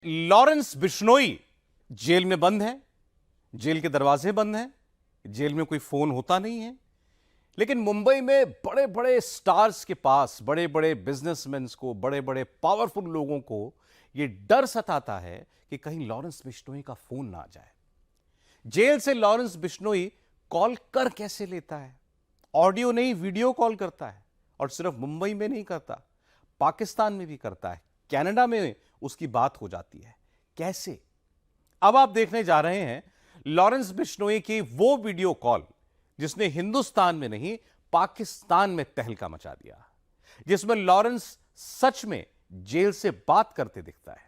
Lawrence Bishnoi jail में बंद है, जेल के दरवाजे बंद हैं, जेल में कोई फोन होता नहीं है। लेकिन मुंबई में बड़े बड़े स्टार्स के पास, बड़े बड़े बिजनेसमैन को, बड़े बड़े पावरफुल लोगों को यह डर सताता है कि कहीं लॉरेंस बिश्नोई का फोन ना आ जाए। जेल से लॉरेंस बिश्नोई कॉल कर कैसे लेता है? ऑडियो नहीं, वीडियो कॉल करता है। और सिर्फ मुंबई में नहीं करता, पाकिस्तान में भी करता है, कनाडा में उसकी बात हो जाती है। कैसे? अब आप देखने जा रहे हैं लॉरेंस बिश्नोई की वो वीडियो कॉल जिसने हिंदुस्तान में नहीं पाकिस्तान में तहलका मचा दिया, जिसमें लॉरेंस सच में जेल से बात करते दिखता है।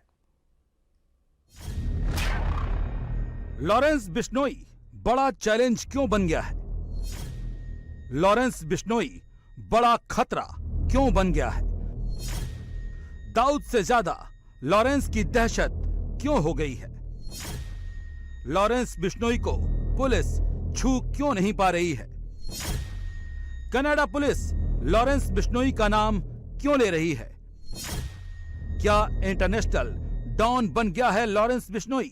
लॉरेंस बिश्नोई बड़ा चैलेंज क्यों बन गया है? लॉरेंस बिश्नोई बड़ा खतरा क्यों बन गया है? दाऊद से ज्यादा लॉरेंस की दहशत क्यों हो गई है? लॉरेंस बिश्नोई को पुलिस छू क्यों नहीं पा रही है? कनाडा पुलिस लॉरेंस बिश्नोई का नाम क्यों ले रही है? क्या इंटरनेशनल डॉन बन गया है लॉरेंस बिश्नोई?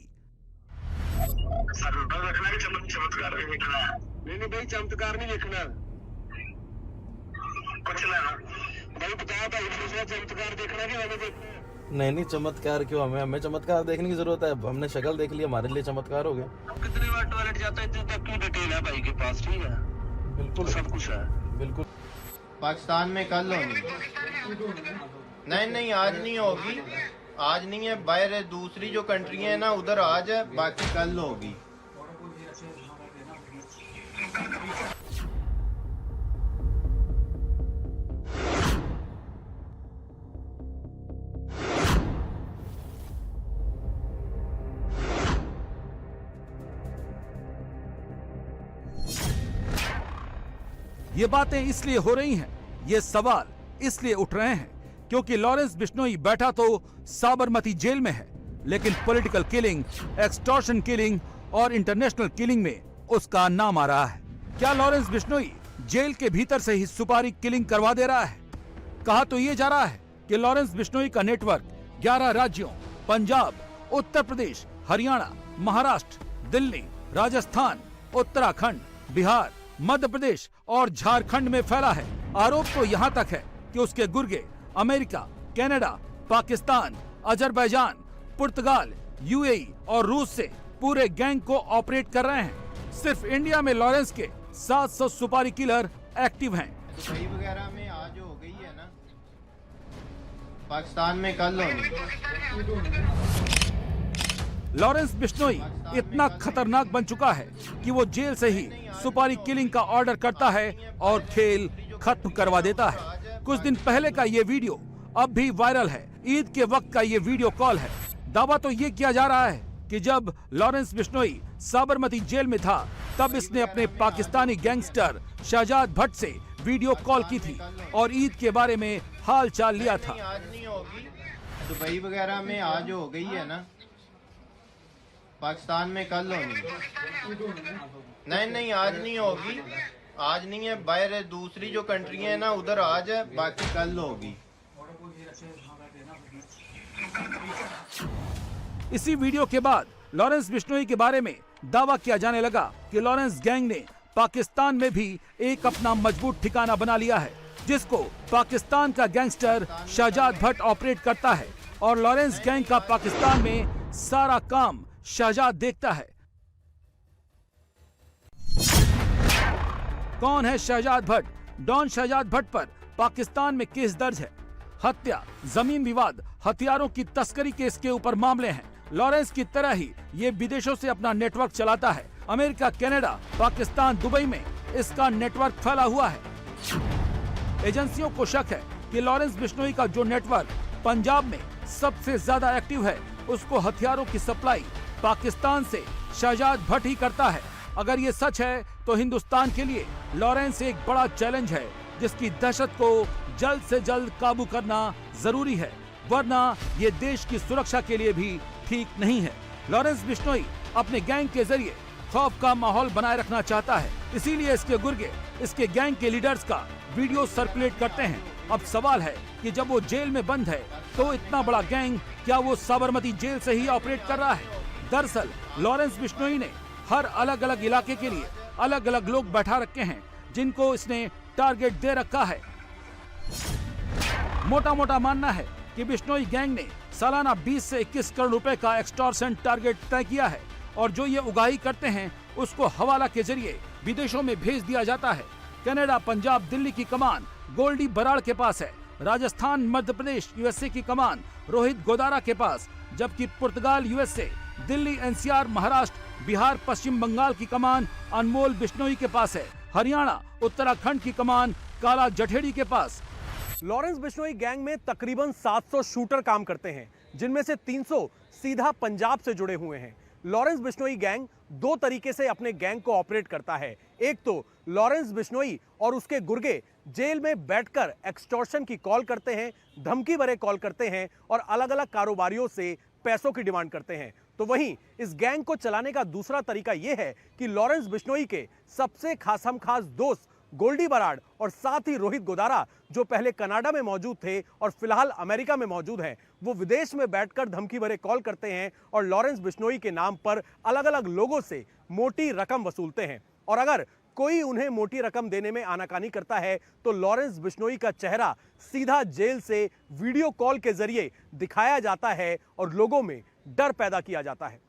चमत्कार नहीं लिखना है। नहीं भाई, चमत्कार नहीं लिखना। कुछ ना भाई, बताया था दूसरा चमत्कार देखना कि हमें देखना। नहीं चमत्कार क्यों? हमें चमत्कार देखने की जरूरत है। हमने शक्ल देख ली, हमारे लिए चमत्कार हो गया। कितने बार टॉयलेट जाता है, इतने तक की डिटेल है भाई के पास। ठीक है, बिल्कुल सब कुछ है। बिल्कुल। पाकिस्तान में कल होगी। नहीं आज नहीं होगी। आज नहीं है, बाहर दूसरी जो कंट्री है ना, उधर आज है, बाकी कल होगी। ये बातें इसलिए हो रही हैं, ये सवाल इसलिए उठ रहे हैं क्योंकि लॉरेंस बिश्नोई बैठा तो साबरमती जेल में है, लेकिन पॉलिटिकल किलिंग, एक्सटॉर्शन किलिंग और इंटरनेशनल किलिंग में उसका नाम आ रहा है। क्या लॉरेंस बिश्नोई जेल के भीतर से ही सुपारी किलिंग करवा दे रहा है? कहा तो ये जा रहा है कि लॉरेंस बिश्नोई का नेटवर्क 11 राज्यों पंजाब, उत्तर प्रदेश, हरियाणा, महाराष्ट्र, दिल्ली, राजस्थान, उत्तराखंड, बिहार, मध्य प्रदेश और झारखंड में फैला है। आरोप तो यहाँ तक है कि उसके गुर्गे अमेरिका, कनाडा, पाकिस्तान, अजरबैजान, पुर्तगाल, यूएई और रूस से पूरे गैंग को ऑपरेट कर रहे हैं। सिर्फ इंडिया में लॉरेंस के 700 सुपारी किलर एक्टिव हैं। दुबई वगैरह में आज हो गई है ना, पाकिस्तान में कल होगी। लॉरेंस बिश्नोई इतना खतरनाक बन चुका है कि वो जेल से ही सुपारी किलिंग का ऑर्डर करता है और खेल खत्म करवा देता है। कुछ दिन पहले का ये वीडियो अब भी वायरल है। ईद के वक्त का ये वीडियो कॉल है। दावा तो ये किया जा रहा है कि जब लॉरेंस बिश्नोई साबरमती जेल में था, तब इसने अपने पाकिस्तानी गैंगस्टर शहजाद भट्ट से वीडियो कॉल की थी और ईद के बारे में हाल चाल लिया था। आज नहीं होगी। दुबई वगैरह में आज हो गई है ना, पाकिस्तान में कल होगी। नहीं आज नहीं होगी। आज नहीं है, बाहर दूसरी जो कंट्री है ना, उधर आज है, बाकी कल होगी। इसी वीडियो के बाद लॉरेंस बिश्नोई के बारे में दावा किया जाने लगा कि लॉरेंस गैंग ने पाकिस्तान में भी एक अपना मजबूत ठिकाना बना लिया है, जिसको पाकिस्तान का गैंगस्टर शहजाद भट्ट ऑपरेट करता है और लॉरेंस गैंग का पाकिस्तान में सारा काम शहजाद देखता है। कौन है शहजाद भट्ट? डॉन शहजाद भट्ट पर पाकिस्तान में केस दर्ज है। हत्या, जमीन विवाद, हथियारों की तस्करी के इसके ऊपर मामले हैं। लॉरेंस की तरह ही ये विदेशों से अपना नेटवर्क चलाता है। अमेरिका, कनाडा, पाकिस्तान, दुबई में इसका नेटवर्क फैला हुआ है। एजेंसियों को शक है कि लॉरेंस बिश्नोई का जो नेटवर्क पंजाब में सबसे ज्यादा एक्टिव है, उसको हथियारों की सप्लाई पाकिस्तान से शहजाद भट्ट ही करता है। अगर ये सच है तो हिंदुस्तान के लिए लॉरेंस एक बड़ा चैलेंज है, जिसकी दहशत को जल्द से जल्द काबू करना जरूरी है, वरना ये देश की सुरक्षा के लिए भी ठीक नहीं है। लॉरेंस बिश्नोई अपने गैंग के जरिए खौफ का माहौल बनाए रखना चाहता है, इसीलिए इसके गुर्गे इसके गैंग के लीडर्स का वीडियो सर्कुलेट करते हैं अब सवाल है कि जब वो जेल में बंद है तो इतना बड़ा गैंग क्या वो साबरमती जेल से ही ऑपरेट कर रहा है? दरअसल लॉरेंस बिश्नोई ने हर अलग अलग इलाके के लिए अलग अलग लोग बैठा रखे हैं जिनको इसने टारगेट दे रखा है। मोटा मोटा मानना है कि बिश्नोई गैंग ने सालाना 20 से 21 करोड़ रुपए का एक्सटॉर्शन टारगेट तय किया है और जो ये उगाही करते हैं उसको हवाला के जरिए विदेशों में भेज दिया जाता है। कनाडा, पंजाब, दिल्ली की कमान गोल्डी बराड़ के पास है। राजस्थान, मध्य प्रदेश, यूएसए की कमान रोहित गोदारा के पास, जबकि पुर्तगाल, यूएसए, दिल्ली, एनसीआर, महाराष्ट्र, बिहार, पश्चिम बंगाल की कमान अनमोल बिश्नोई के पास है। हरियाणा, उत्तराखंड की कमान काला जठेड़ी के पास। लॉरेंस बिश्नोई गैंग में तकरीबन 700 शूटर काम करते हैं, जिनमें से 300 सीधा पंजाब से जुड़े हुए हैं। लॉरेंस बिश्नोई गैंग दो तरीके से अपने गैंग को ऑपरेट करता है। एक तो लॉरेंस बिश्नोई और उसके गुर्गे जेल में बैठकर एक्सटॉर्शन की कॉल करते हैं, धमकी भरे कॉल करते हैं और अलग अलग कारोबारियों से पैसों की डिमांड करते हैं। तो वहीं इस गैंग को चलाने का दूसरा तरीका यह है कि लॉरेंस बिश्नोई के सबसे खास दोस्त गोल्डी बराड़ और साथ ही रोहित गोदारा, जो पहले कनाडा में मौजूद थे और फिलहाल अमेरिका में मौजूद हैं, वो विदेश में बैठकर धमकी भरे कॉल करते हैं और लॉरेंस बिश्नोई के नाम पर अलग अलग लोगों से मोटी रकम वसूलते हैं। और अगर कोई उन्हें मोटी रकम देने में आनाकानी करता है तो लॉरेंस बिश्नोई का चेहरा सीधा जेल से वीडियो कॉल के जरिए दिखाया जाता है और लोगों में डर पैदा किया जाता है।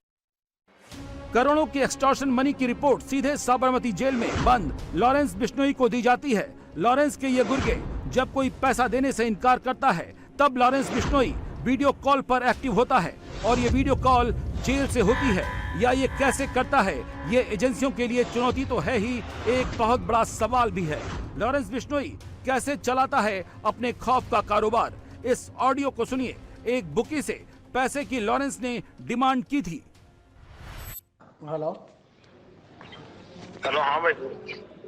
करोड़ों की एक्सटॉर्शन मनी की रिपोर्ट सीधे साबरमती जेल में बंद लॉरेंस बिश्नोई को दी जाती है। लॉरेंस के ये गुर्गे जब कोई पैसा देने से इनकार करता है तब लॉरेंस बिश्नोई वीडियो कॉल पर एक्टिव होता है और ये वीडियो कॉल जेल से होती है। या ये कैसे करता है, ये एजेंसियों के लिए चुनौती तो है ही, एक बहुत बड़ा सवाल भी है। लॉरेंस बिश्नोई कैसे चलाता है अपने खौफ का कारोबार? इस ऑडियो को सुनिए। एक बुकी से पैसे की लॉरेंस ने डिमांड की थी। हेलो हेलो, हाँ भाई।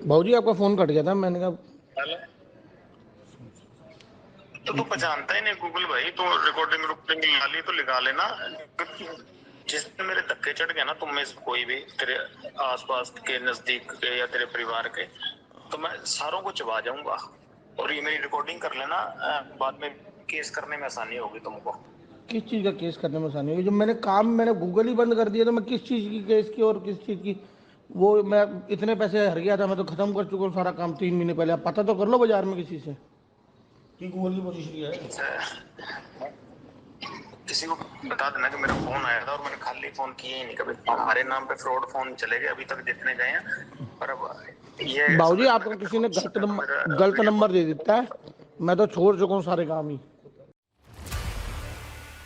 भाऊजी आपका फोन कट गया था, मैंने कहा हेलो, तो तू पहचानता ही नहीं गूगल भाई, तो रिकॉर्डिंग ला ली तो लगा लेना। जिसने मेरे धक्के चढ़ गए ना, तुम में से कोई भी, तेरे आसपास के, नजदीक के या तेरे परिवार के, तो मैं सारों को चबा जाऊंगा। और ये मेरी रिकॉर्डिंग कर लेना, बाद में केस करने में आसानी होगी तुमको। किस चीज़ का केस करने में आसानी होगी? जो मैंने गूगल ही बंद कर दिया, तो मैं किस चीज़ की केस की और किस चीज़ की? वो मैं इतने पैसे हर गया था, मैं तो खत्म कर चुका हूँ सारा काम 3 महीने पहले। आप पता तो कर लो बाजार में किसी से कि गूगल की पोजीशन है। किसी को बता देना कि मेरा फोन आया था और मैंने खाली फोन किए ही नहीं कभी। हमारे नाम पे फ्रॉड फोन चले गए अभी तक जितने गए हैं। पर अब ये भाऊजी आपको किसी ने गलत नंबर दे देता है, मैं तो छोड़ चुका हूँ सारे काम ही।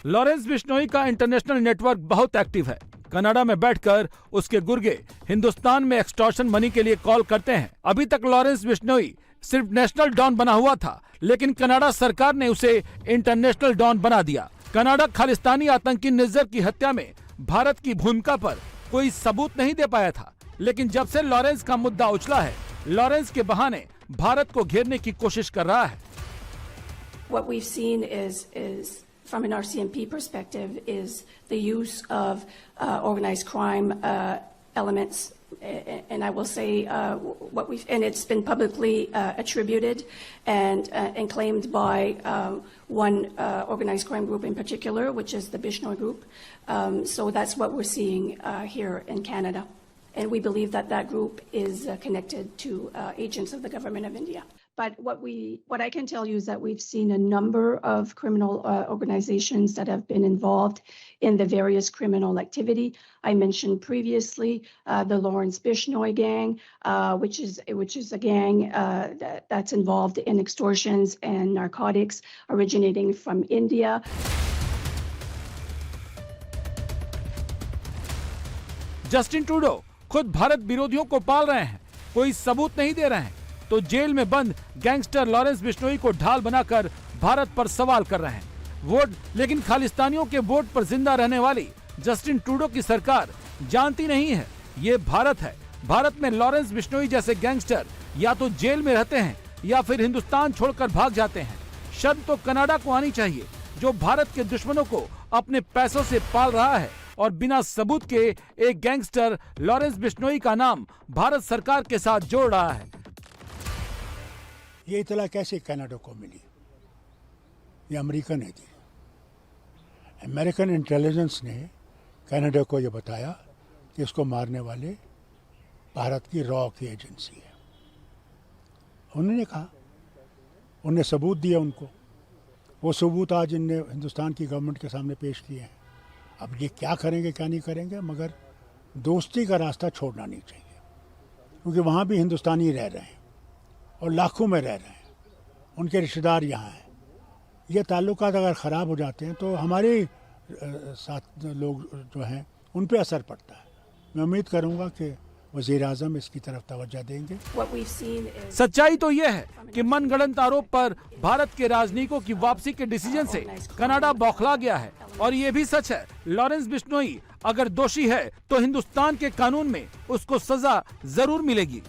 लॉरेंस बिश्नोई का इंटरनेशनल नेटवर्क बहुत एक्टिव है। कनाडा में बैठकर उसके गुर्गे हिंदुस्तान में एक्सटॉर्शन मनी के लिए कॉल करते हैं। अभी तक लॉरेंस बिश्नोई सिर्फ नेशनल डॉन बना हुआ था, लेकिन कनाडा सरकार ने उसे इंटरनेशनल डॉन बना दिया। कनाडा खालिस्तानी आतंकी निज्जर की हत्या में भारत की भूमिका पर कोई सबूत नहीं दे पाया था, लेकिन जब से लॉरेंस का मुद्दा उछला है, लॉरेंस के बहाने भारत को घेरने की कोशिश कर रहा है। What we've seen is from an RCMP perspective is the use of organized crime elements, and I will say and it's been publicly attributed and claimed by one organized crime group in particular, which is the Bishnoi group. So that's what we're seeing here in Canada, and we believe that that group is connected to agents of the government of India. But what I can tell you is that we've seen a number of criminal organizations that have been involved in the various criminal activity. I mentioned previously the Lawrence Bishnoi gang, which is a gang that's involved in extortions and narcotics originating from India. Justin Trudeau खुद भारत विरोधियों को पाल रहे हैं, कोई सबूत नहीं दे रहे हैं, तो जेल में बंद गैंगस्टर लॉरेंस बिश्नोई को ढाल बनाकर भारत पर सवाल कर रहे हैं। लेकिन खालिस्तानियों के वोट पर जिंदा रहने वाली जस्टिन ट्रूडो की सरकार जानती नहीं है ये भारत है। भारत में लॉरेंस बिश्नोई जैसे गैंगस्टर या तो जेल में रहते हैं या फिर हिंदुस्तान छोड़कर भाग जाते हैं। शर्म तो कनाडा को आनी चाहिए, जो भारत के दुश्मनों को अपने पैसों से पाल रहा है और बिना सबूत के एक गैंगस्टर लॉरेंस बिश्नोई का नाम भारत सरकार के साथ जोड़ रहा है। ये इतला कैसे कनाडा को मिली? ये अमेरिका ने दी। अमेरिकन इंटेलिजेंस ने कनाडा को ये बताया कि इसको मारने वाले भारत की रॉ की एजेंसी है। उन्होंने कहा, उन्हें सबूत दिया उनको, वो सबूत आज इनने हिंदुस्तान की गवर्नमेंट के सामने पेश किए हैं। अब ये क्या करेंगे क्या नहीं करेंगे, मगर दोस्ती का रास्ता छोड़ना नहीं चाहिए, क्योंकि वहाँ भी हिंदुस्तानी रह रहे हैं और लाखों में रह रहे हैं, उनके रिश्तेदार यहाँ हैं। ये ताल्लुकात अगर ख़राब हो जाते हैं तो हमारे साथ लोग जो हैं उन पे असर पड़ता है। मैं उम्मीद करूँगा कि वज़ीर आज़म इसकी तरफ तवज्जो देंगे। What we've seen is सच्चाई तो यह है कि मनगढ़ंत आरोप पर भारत के राजनयिकों की वापसी के डिसीजन से कनाडा बौखला गया है। और ये भी सच है, लॉरेंस बिश्नोई अगर दोषी है तो हिंदुस्तान के कानून में उसको सजा जरूर मिलेगी।